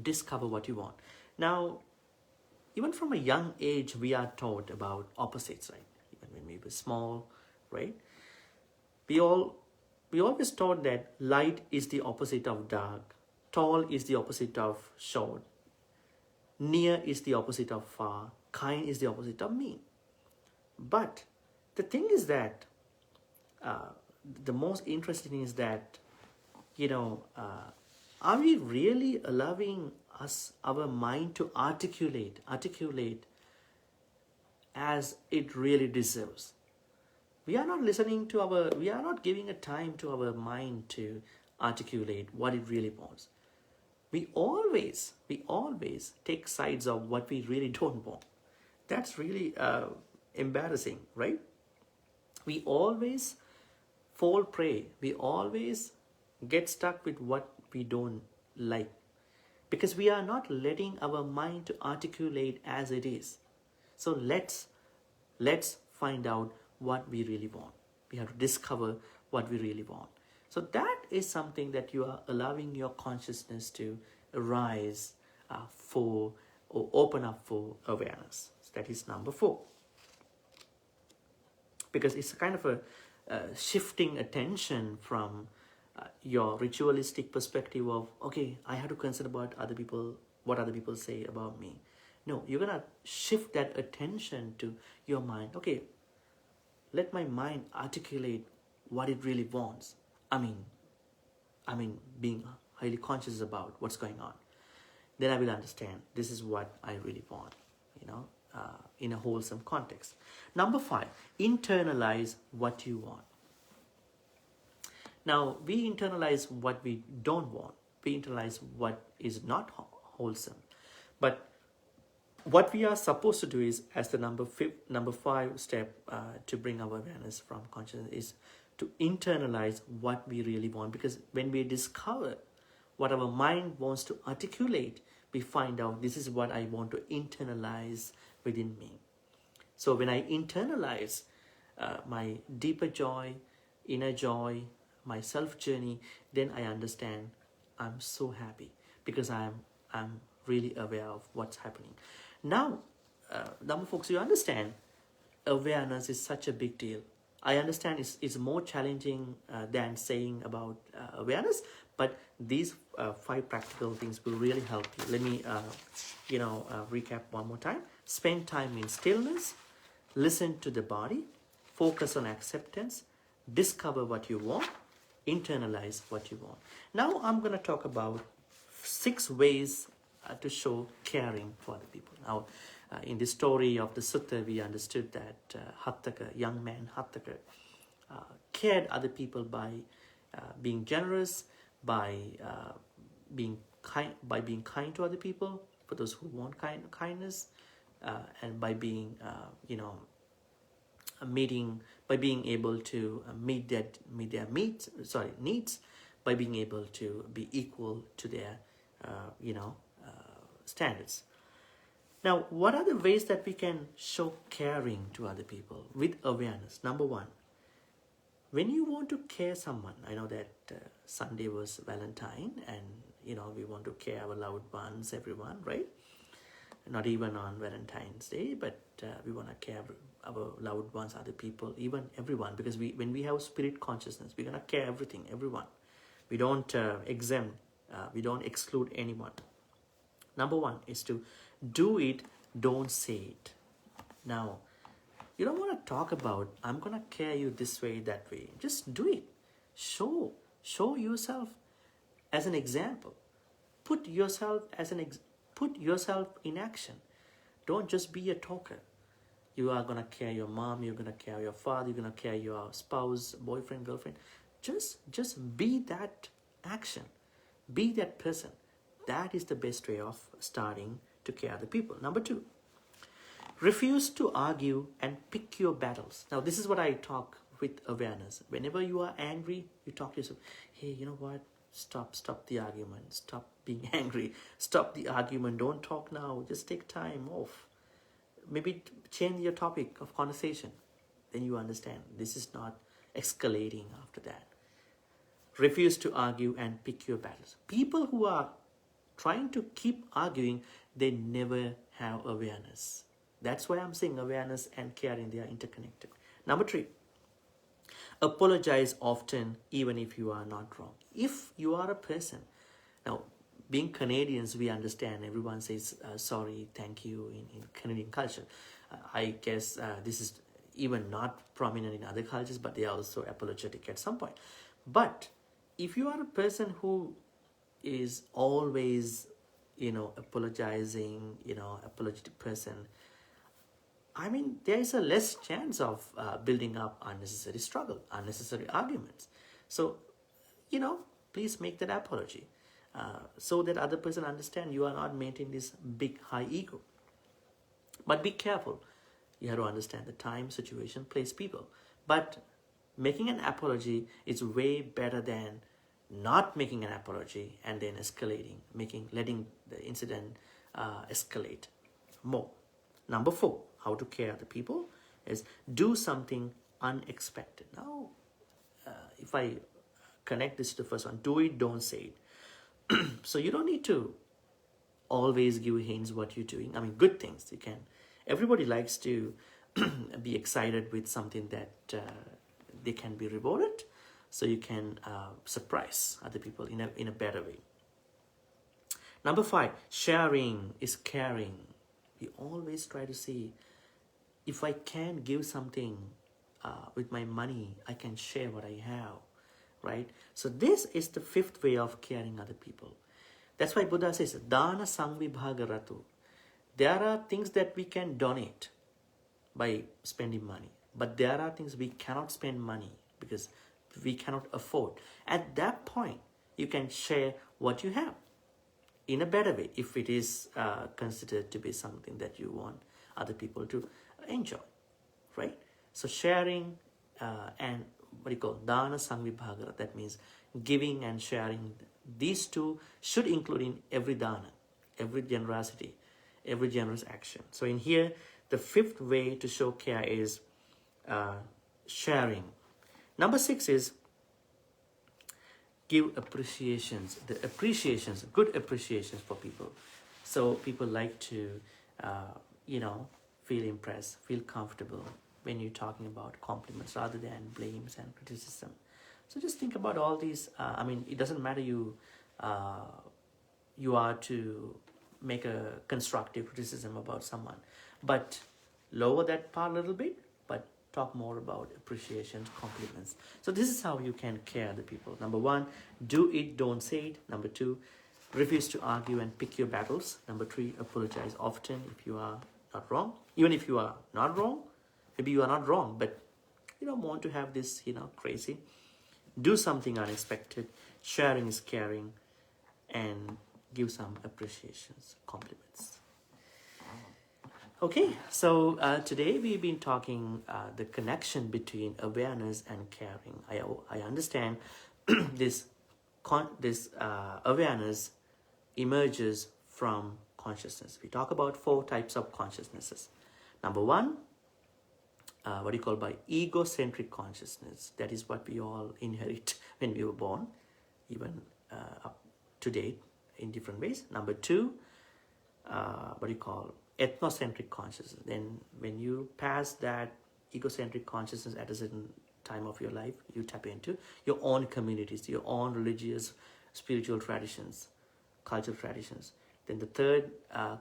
Discover what you want. Now, even from a young age, we are taught about opposites, right? Even when we were small, right? We always taught that light is the opposite of dark, tall is the opposite of short, near is the opposite of far, kind is the opposite of mean. But the thing is that the most interesting thing is that are we really allowing our mind to articulate as it really deserves? We are not we are not giving a time to our mind to articulate what it really wants. We always take sides of what we really don't want. That's really embarrassing, right? We always fall prey. We always get stuck with what we don't like, because we are not letting our mind to articulate as it is. So let's find out what we really want. We have to discover what we really want. So that is something that you are allowing your consciousness to arise for, or open up for awareness. So that is number 4. Because it's a kind of a shifting attention from your ritualistic perspective of, okay, I have to consider about other people, what other people say about me. No, you're going to shift that attention to your mind. Okay, let my mind articulate what it really wants. I mean, being highly conscious about what's going on. Then I will understand this is what I really want, in a wholesome context. Number 5, internalize what you want. Now, we internalize what we don't want. We internalize what is not wholesome. But what we are supposed to do is, as the number 5 step to bring our awareness from consciousness, is to internalize what we really want. Because when we discover what our mind wants to articulate, we find out this is what I want to internalize within me. So when I internalize my deeper joy, inner joy, my self journey, then I understand I'm so happy, because I'm really aware of what's happening. Now, Dhamma folks, you understand awareness is such a big deal. I understand it's more challenging than saying about awareness, but these 5 practical things will really help you. Let me, recap one more time. Spend time in stillness, listen to the body, focus on acceptance, discover what you want, internalize what you want. Now I'm going to talk about 6 ways to show caring for other people. Now, in the story of the sutta, we understood that young man Hatthaka, cared other people by being generous, by being kind to other people, for those who want kindness, and by being by being able to meet their needs, by being able to be equal to their standards. Now, what are the ways that we can show caring to other people with awareness? Number 1, when you want to care someone, I know that Sunday was Valentine, and we want to care our loved ones, everyone, right? Not even on Valentine's Day, but we want to care our loved ones, other people, even everyone, because when we have spirit consciousness, we're going to care everyone. We don't exempt, we don't exclude anyone. Number 1 is to do it, don't say it. Now, you don't want to talk about, I'm going to care you this way, that way. Just do it. Show yourself as an example. Put yourself in action. Don't just be a talker. You are going to care your mom, you're going to care your father, you're going to care your spouse, boyfriend, girlfriend. Just be that action. Be that person. That is the best way of starting to care other people. Number 2, refuse to argue and pick your battles. Now, this is what I talk with awareness. Whenever you are angry, you talk to yourself, hey, you know what? Stop the argument. Stop being angry. Stop the argument. Don't talk now. Just take time off. Maybe change your topic of conversation. Then you understand this is not escalating after that. Refuse to argue and pick your battles. People who are trying to keep arguing, they never have awareness. That's why I'm saying awareness and caring, they are interconnected. Number 3, apologize often even if you are not wrong. If you are a person, now being Canadians, we understand everyone says sorry, thank you in Canadian culture. I guess this is even not prominent in other cultures, but they are also apologetic at some point. But if you are a person who is always, apologizing, apologetic person, I mean, there is a less chance of building up unnecessary struggle, unnecessary arguments. So, please make that apology so that other person understand you are not maintaining this big, high ego. But be careful. You have to understand the time, situation, place, people. But making an apology is way better than not making an apology and then escalating, letting the incident escalate more. Number 4, how to care the people is do something unexpected. Now, if I connect this to the first one, do it, don't say it. So you don't need to always give hints what you're doing. I mean, good things you can. Everybody likes to be excited with something that they can be rewarded. So you can surprise other people in a better way. Number 5, sharing is caring. We always try to see, if I can give something with my money, I can share what I have, right? So this is the 5th way of caring other people. That's why Buddha says, Dana Saṅgahavatthu. There are things that we can donate by spending money, but there are things we cannot spend money because we cannot afford. At that point, you can share what you have in a better way if it is considered to be something that you want other people to enjoy, right? So sharing and what you call Dana Saṅgahavatthu, that means giving and sharing. These 2 should include in every dana, every generosity, every generous action. So in here, the 5th way to show care is sharing. Number 6 is give appreciations, good appreciations for people. So people like to, feel impressed, feel comfortable when you're talking about compliments rather than blames and criticism. So just think about all these. I mean, it doesn't matter you are to make a constructive criticism about someone, but lower that part a little bit, but talk more about appreciation, compliments. So this is how you can care the people. Number one, do it, don't say it. Number two, refuse to argue and pick your battles. Number three, apologize often if you are not wrong. Even if you are not wrong, maybe you are not wrong, but you don't want to have this, crazy. Do something unexpected. Sharing is caring. And give some appreciations, compliments. Okay, so today we've been talking the connection between awareness and caring. I understand this awareness emerges from consciousness. We talk about 4 types of consciousnesses. Number one, what you call by egocentric consciousness. That is what we all inherit when we were born, even up to date in different ways. Number two, what you call ethnocentric consciousness. Then when you pass that egocentric consciousness at a certain time of your life, you tap into your own communities, your own religious, spiritual traditions, cultural traditions. Then the third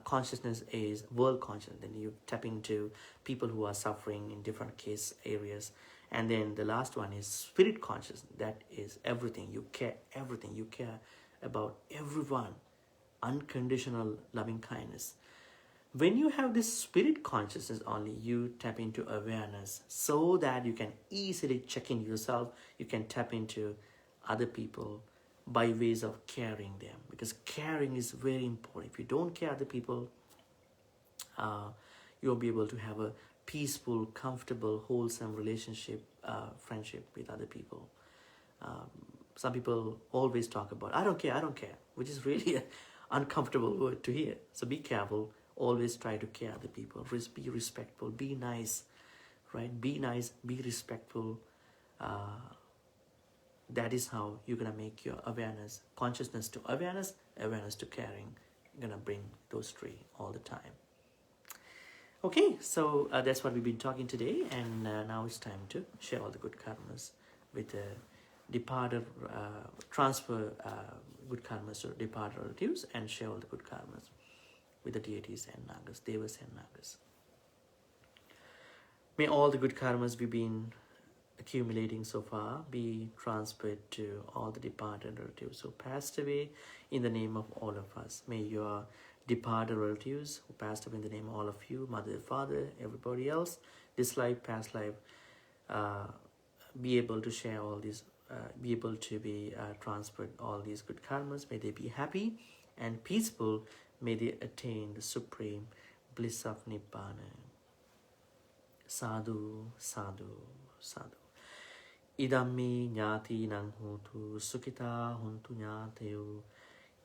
consciousness is world consciousness. Then you tap into people who are suffering in different case areas. And then the last one is spirit consciousness. That is everything. You care everything. You care about everyone. Unconditional loving kindness. When you have this spirit consciousness only, you tap into awareness so that you can easily check in yourself. You can tap into other people by ways of caring them, because caring is very important. If you don't care other people, you'll be able to have a peaceful, comfortable, wholesome relationship, friendship with other people. Some people always talk about, I don't care, which is really an uncomfortable word to hear. So be careful. Always try to care other people. Be respectful. Be nice, right? Be nice. Be respectful. That is how you're going to make your awareness, consciousness to awareness, awareness to caring. You're going to bring those 3 all the time. Okay, so that's what we've been talking today. And now it's time to share all the good karmas with the departed, transfer good karmas to departed relatives, and share all the good karmas with the deities and nagas, devas and nagas. May all the good karmas we've been accumulating so far be transferred to all the departed relatives who passed away in the name of all of us. May your departed relatives who passed away in the name of all of you, mother, father, everybody else, this life, past life, be able to share all these, be able to be transferred all these good karmas. May they be happy and peaceful. May they attain the supreme bliss of Nibbana. Sadhu, sadhu, sadhu. Idammi ñāti nang hotu sukita huntu ñāteyo.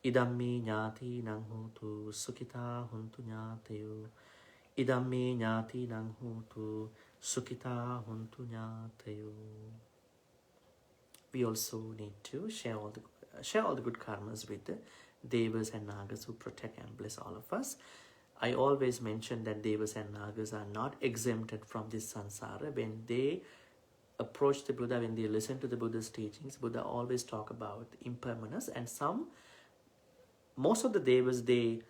Idammi ñāti nang hotu sukita huntu ñāteyo. Idammi ñāti nang hotu sukita huntu ñāteyo. We also need to share all the good karmas with the devas and nagas who protect and bless all of us. I always mention that devas and nagas are not exempted from this samsara. When they approach the Buddha, when they listen to the Buddha's teachings, Buddha always talk about impermanence. And most of the devas, they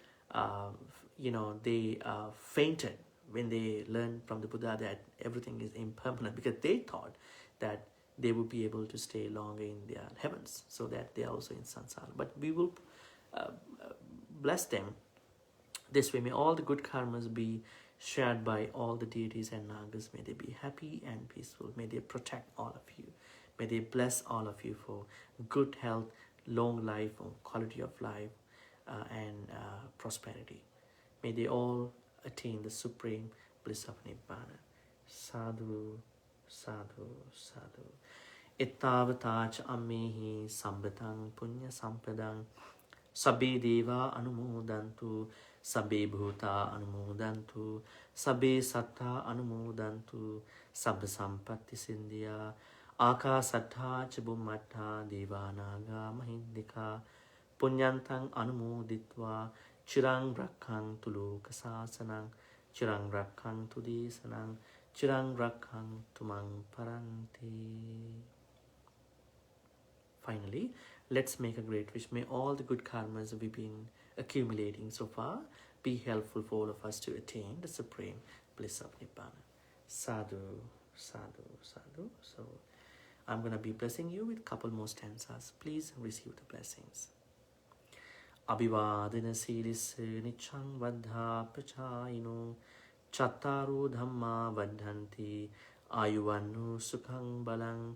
fainted when they learned from the Buddha that everything is impermanent, because they thought that they would be able to stay longer in their heavens, so that they are also in samsara. But we will bless them this way. May all the good karmas be shared by all the deities and nagas. May they be happy and peaceful. May they protect all of you. May they bless all of you for good health, long life, quality of life, and prosperity. May they all attain the supreme bliss of Nibbana. Sadhu, sadhu, sadhu. Ittavatacha ammehi sambhatang punya sampadang. Sabbe deva anumodantu. Sabbe bhuta anumodantu. Sabbe sattva anumodantu. Sabba sampatti sindhya. Akasattha ca bhummattha devanaga mahindika. Punyantang anumoditva. Chirang rakkang tulu kasasanang. Chirang rakkang tudi sanang. Chirang rakhang tumang paranti. Finally, let's make a great wish. May all the good karmas we've been accumulating so far be helpful for all of us to attain the supreme bliss of Nibbana. Sadhu, sadhu, sadhu. So I'm going to be blessing you with a couple more stanzas. Please receive the blessings. Abhivadana siris nichang vadha prachayino chattaru dhamma vadhanti ayuvannu sukhang balang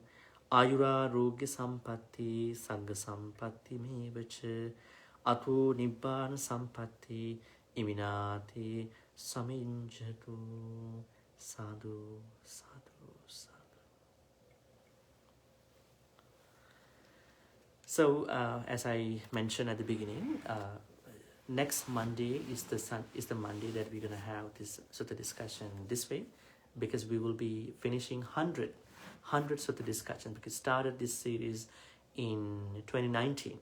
ayura rogya sampatti sangha sampatti mevacha atu nibbana sampatti iminati saminjatu. Sadhu, sadhu, sadhu. So, as I mentioned at the beginning, next Monday is the Monday that we're going to have this sutta discussion this way, because we will be finishing 100 sutta discussions, because started this series in 2019,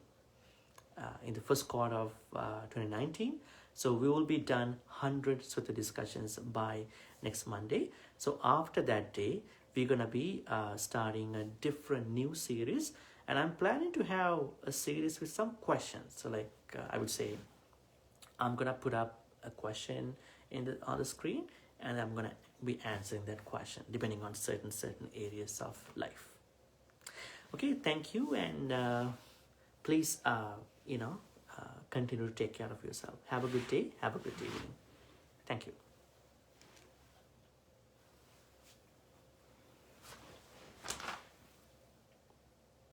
in the first quarter of 2019. So we will be done 100 sutta discussions by next Monday. So after that day, we're going to be starting a different new series, and I'm planning to have a series with some questions. So like I would say, I'm going to put up a question on the screen, and I'm going to be answering that question depending on certain areas of life. Okay, thank you, and please continue to take care of yourself. Have a good day. Have a good evening. Thank you.